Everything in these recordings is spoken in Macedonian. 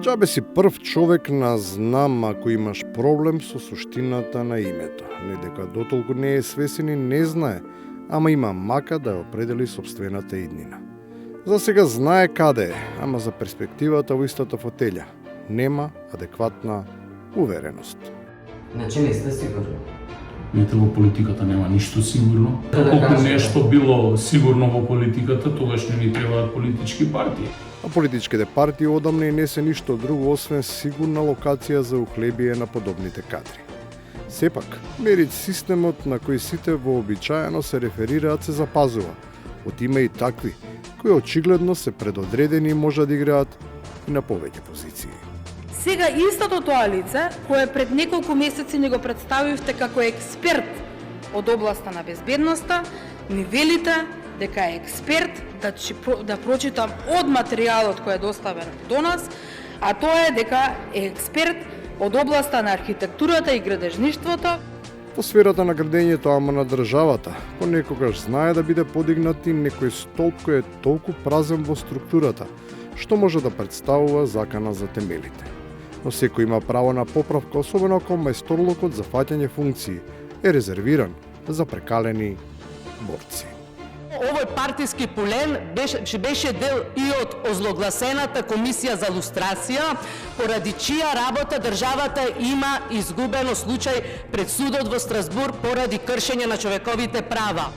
Џабе си прв човек на знам ако имаш проблем со суштината на името. Не дека дотолку не е свесен и не знае, ама има мака да ја определи сопствената иднина. За сега знае каде е, ама за перспективата во истата фотелја нема адекватна увереност. Значи не сте сигурни? Видите, во политиката нема ништо сигурно. Колку нешто било сигурно во политиката, тогаш не ни требаат политички партии. А политичките партии одамна и не се ништо друго освен сигурна локација за ухлебие на подобните кадри. Сепак, мерит системот на кој сите вообичаено се реферираат се запазува. Од има и такви, кои очигледно се предодредени и може да играат и на повеќе позиции. Сега истото тоа лице, кое пред неколку месеци не го представивте како експерт од областа на безбедноста, ми велите дека е експерт, да прочитам од материјалот кој е доставен до нас, а тоа е дека е експерт од областа на архитектурата и градежништвото. Во сферата на градењето, ама на државата, понекогаш знае да биде подигнат и некој столб кој е толку празен во структурата, што може да представува закана за темелите. Но секој има право на поправка, особено ако мајсторлокот за фаќање функции е резервиран за прекалени борци. Овој партиски полен беше дел и од озлогласената комисија за лустрација, поради чија работа државата има изгубено случај пред судот во Страсбур поради кршење на човековите права.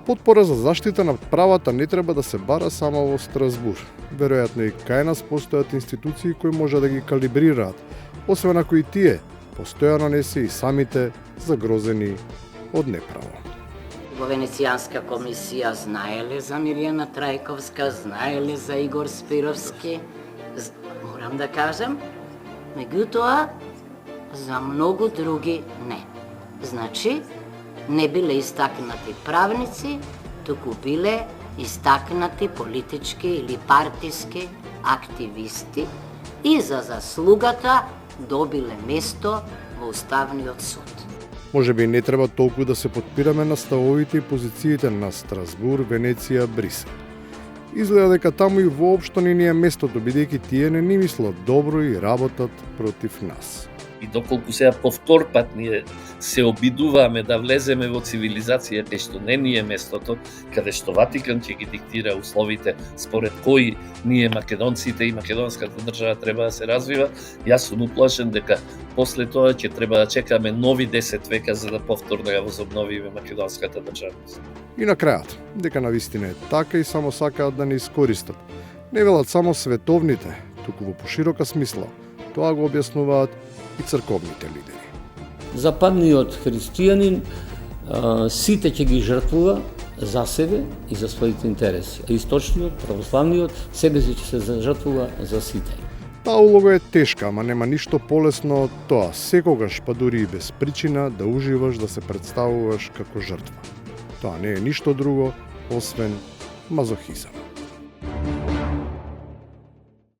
Потпора за заштита на правата не треба да се бара само во Страсбур. Веројатно и кај нас постојат институции кои може да ги калибрираат, освен ако и тие постојано не се и самите загрозени од неправо. Во Венецијанска комисија знаеле за Милјана Трајковска, знаеле за Игор Спировски, морам да кажам, меѓутоа за многу други не. Значи, не биле истакнати правници, туку биле истакнати политички или партиски активисти и за заслугата добиле место во Уставниот суд. Може би не треба толку да се подпираме на ставовите и позициите на Страсбур, Венеција, Брисел. Изгледа дека таму и воопшто не ни е местото, бидејќи тие не ни мислат добро и работат против нас. И доколку сега повторпат ние се обидуваме да влеземе во цивилизација кај што не ни е местото, каде што Ватикан ќе ги диктира условите според кои ние македонците и македонската држава треба да се развива, јас сум уплашен дека после тоа ќе треба да чекаме нови 10 века за да повторно ја возобновиме македонската државност. И на крајот, дека навистина е така и само сакаат да не искористат. Не велат само световните, туку во поширока смисла. Тоа го објаснуваат и црковните лидери. Западниот христијанин сите ќе ги жртвува за себе и за своите интереси. А источниот, православниот, себе си ќе се жртвува за сите. Таа улога е тешка, ама нема ништо полесно од тоа, секогаш, па дури и без причина, да уживаш да се представуваш како жртва. Тоа не е ништо друго, освен мазохизам.